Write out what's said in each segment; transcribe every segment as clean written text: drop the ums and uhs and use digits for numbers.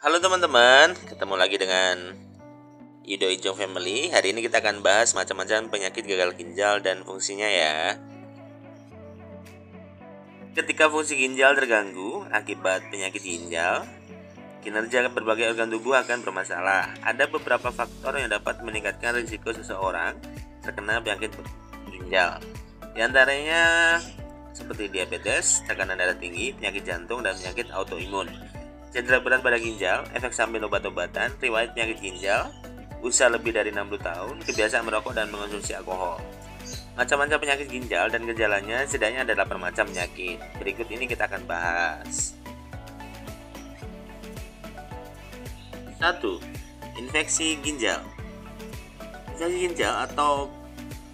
Halo teman-teman, ketemu lagi dengan Yudo Ijong Family. Hari ini kita akan bahas macam-macam penyakit gagal ginjal dan fungsinya ya. Ketika fungsi ginjal terganggu akibat penyakit ginjal, kinerja berbagai organ tubuh akan bermasalah. Ada beberapa faktor yang dapat meningkatkan risiko seseorang terkena penyakit ginjal. Di antaranya seperti diabetes, tekanan darah tinggi, penyakit jantung, dan penyakit autoimun. Cedera berat pada ginjal, efek samping obat-obatan, riwayat penyakit ginjal, usia lebih dari 60 tahun, kebiasaan merokok dan mengonsumsi alkohol. Macam-macam penyakit ginjal dan gejalanya setidaknya ada 8 macam penyakit. Berikut ini kita akan bahas. 1. Infeksi ginjal. Infeksi ginjal atau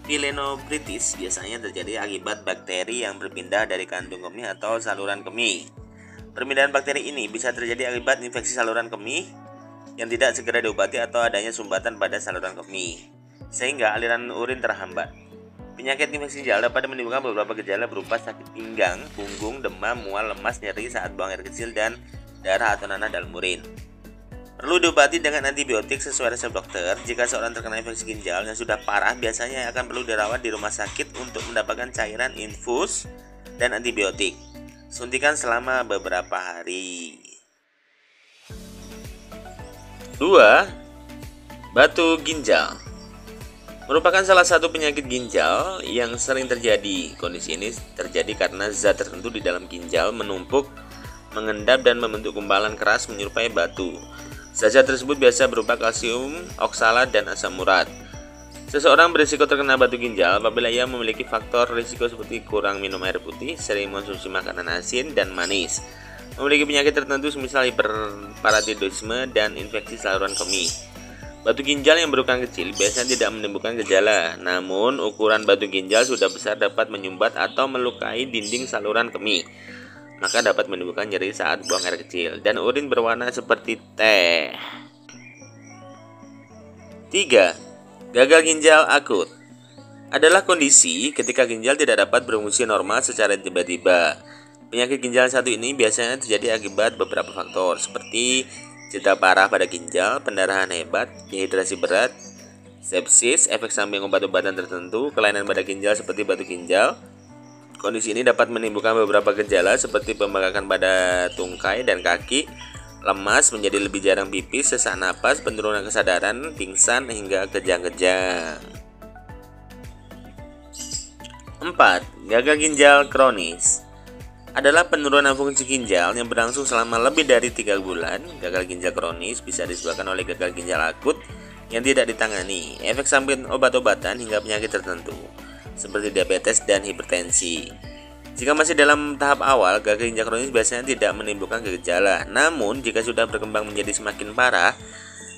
pyelonephritis biasanya terjadi akibat bakteri yang berpindah dari kandung kemih atau saluran kemih. Perpindahan bakteri ini bisa terjadi akibat infeksi saluran kemih yang tidak segera diobati atau adanya sumbatan pada saluran kemih, sehingga aliran urin terhambat. Penyakit infeksi ginjal dapat menimbulkan beberapa gejala berupa sakit pinggang, punggung, demam, mual, lemas, nyeri saat buang air kecil, dan darah atau nanah dalam urin. Perlu diobati dengan antibiotik sesuai resep dokter. Jika seorang terkena infeksi ginjal yang sudah parah, biasanya akan perlu dirawat di rumah sakit untuk mendapatkan cairan infus dan antibiotik. Suntikan selama beberapa hari. 2. Batu ginjal merupakan salah satu penyakit ginjal yang sering terjadi. Kondisi ini terjadi karena zat tertentu di dalam ginjal menumpuk, mengendap, dan membentuk gumpalan keras menyerupai batu. Zat tersebut biasa berupa kalsium, oksalat, dan asam urat. Seseorang berisiko terkena batu ginjal apabila ia memiliki faktor risiko seperti kurang minum air putih, sering mengonsumsi makanan asin dan manis, memiliki penyakit tertentu semisal hiperparatidisme dan infeksi saluran kemih. Batu ginjal yang berukuran kecil biasanya tidak menimbulkan gejala, namun ukuran batu ginjal sudah besar dapat menyumbat atau melukai dinding saluran kemih, maka dapat menimbulkan nyeri saat buang air kecil dan urin berwarna seperti teh. 3. Gagal ginjal akut adalah kondisi ketika ginjal tidak dapat berfungsi normal secara tiba-tiba. Penyakit ginjal satu ini biasanya terjadi akibat beberapa faktor seperti cedera parah pada ginjal, pendarahan hebat, dehidrasi berat, sepsis, efek samping obat-obatan tertentu, kelainan pada ginjal seperti batu ginjal. Kondisi ini dapat menimbulkan beberapa gejala seperti pembengkakan pada tungkai dan kaki, lemas, menjadi lebih jarang pipis, sesak napas, penurunan kesadaran, pingsan, hingga kejang-kejang. 4. Gagal ginjal kronis adalah penurunan fungsi ginjal yang berlangsung selama lebih dari 3 bulan. Gagal ginjal kronis bisa disebabkan oleh gagal ginjal akut yang tidak ditangani, efek samping obat-obatan, hingga penyakit tertentu seperti diabetes dan hipertensi. Jika masih dalam tahap awal, gagal ginjal kronis biasanya tidak menimbulkan gejala. Namun, jika sudah berkembang menjadi semakin parah,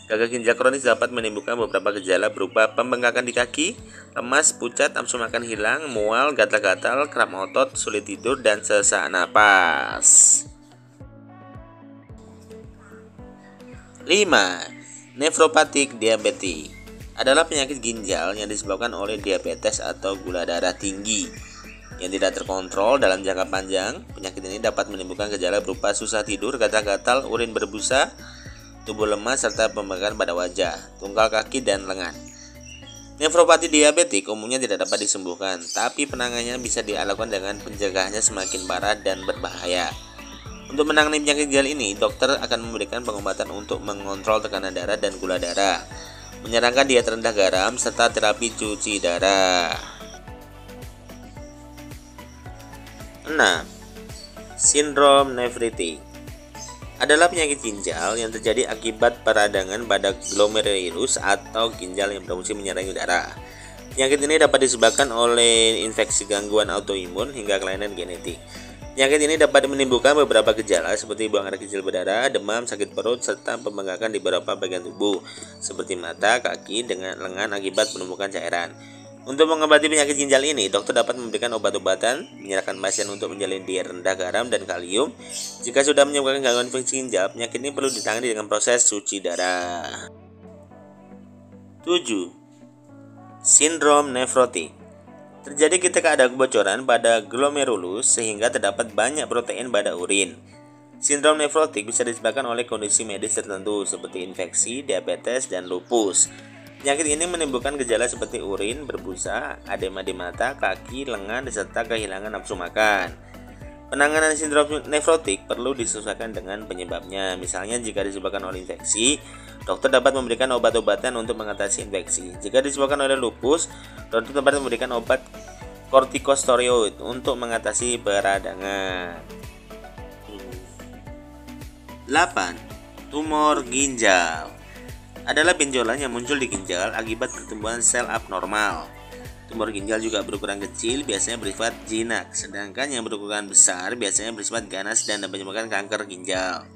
gagal ginjal kronis dapat menimbulkan beberapa gejala berupa pembengkakan di kaki, lemas, pucat, nafsu makan hilang, mual, gatal-gatal, kram otot, sulit tidur, dan sesak napas. 5. Nefropatik diabetes adalah penyakit ginjal yang disebabkan oleh diabetes atau gula darah tinggi yang tidak terkontrol dalam jangka panjang. Penyakit ini dapat menimbulkan gejala berupa susah tidur, gatal-gatal, urin berbusa, tubuh lemas, serta pembengkakan pada wajah, tunggal kaki, dan lengan. Nefropati diabetik umumnya tidak dapat disembuhkan, tapi penanganannya bisa dilakukan dengan pencegahannya semakin parah dan berbahaya. Untuk menangani penyakit ginjal ini, dokter akan memberikan pengobatan untuk mengontrol tekanan darah dan gula darah, menyarankan diet rendah garam, serta terapi cuci darah. 6. Sindrom nefritik adalah penyakit ginjal yang terjadi akibat peradangan pada glomerulus atau ginjal yang berfungsi menyaringi darah. Penyakit ini dapat disebabkan oleh infeksi, gangguan autoimun, hingga kelainan genetik. Penyakit ini dapat menimbulkan beberapa gejala seperti buang air kecil berdarah, demam, sakit perut, serta pembengkakan di beberapa bagian tubuh seperti mata, kaki, dengan lengan akibat penumpukan cairan. Untuk mengobati penyakit ginjal ini, dokter dapat memberikan obat-obatan, menyerahkan pasien untuk menjalani diet rendah garam dan kalium. Jika sudah menyebabkan gangguan infeksi ginjal, penyakit ini perlu ditangani dengan proses cuci darah. 7. Sindrom nefrotik terjadi ketika ada kebocoran pada glomerulus sehingga terdapat banyak protein pada urin. Sindrom nefrotik bisa disebabkan oleh kondisi medis tertentu seperti infeksi, diabetes, dan lupus. Penyakit ini menimbulkan gejala seperti urin, berbusa, edema di mata, kaki, lengan, serta kehilangan nafsu makan. Penanganan sindrom nefrotik perlu disesuaikan dengan penyebabnya. Misalnya jika disebabkan oleh infeksi, dokter dapat memberikan obat-obatan untuk mengatasi infeksi. Jika disebabkan oleh lupus, dokter dapat memberikan obat kortikosteroid untuk mengatasi peradangan. 8. Tumor ginjal adalah benjolan yang muncul di ginjal akibat pertumbuhan sel abnormal. Tumor ginjal juga berukuran kecil, biasanya bersifat jinak, sedangkan yang berukuran besar biasanya bersifat ganas dan dapat menyebabkan kanker ginjal.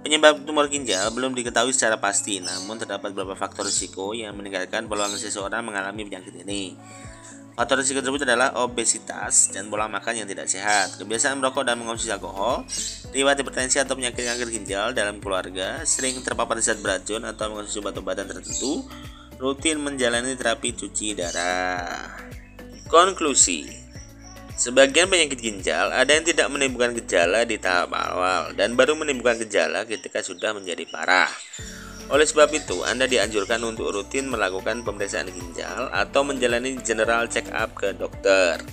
Penyebab tumor ginjal belum diketahui secara pasti, namun terdapat beberapa faktor risiko yang meningkatkan peluang seseorang mengalami penyakit ini. Faktor risiko tersebut adalah obesitas dan pola makan yang tidak sehat, kebiasaan merokok dan mengonsumsi alkohol, riwayat hipertensi atau penyakit kanker ginjal dalam keluarga, sering terpapar zat beracun atau mengonsumsi obat-obatan tertentu, rutin menjalani terapi cuci darah. Konklusi: sebagian penyakit ginjal ada yang tidak menimbulkan gejala di tahap awal dan baru menimbulkan gejala ketika sudah menjadi parah. Oleh sebab itu, Anda dianjurkan untuk rutin melakukan pemeriksaan ginjal atau menjalani general check up ke dokter.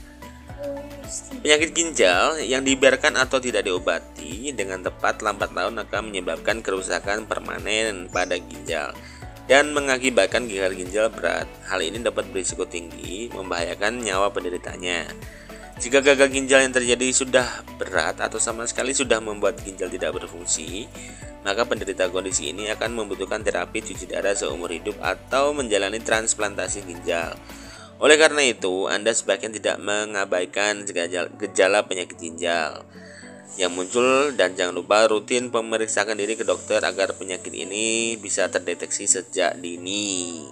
Penyakit ginjal yang dibiarkan atau tidak diobati dengan tepat lambat laun akan menyebabkan kerusakan permanen pada ginjal dan mengakibatkan gagal ginjal berat. Hal ini dapat berisiko tinggi, membahayakan nyawa penderitanya. Jika gagal ginjal yang terjadi sudah berat atau sama sekali sudah membuat ginjal tidak berfungsi, maka penderita kondisi ini akan membutuhkan terapi cuci darah seumur hidup atau menjalani transplantasi ginjal. Oleh karena itu, Anda sebaiknya tidak mengabaikan gejala penyakit ginjal yang muncul dan jangan lupa rutin memeriksakan diri ke dokter agar penyakit ini bisa terdeteksi sejak dini.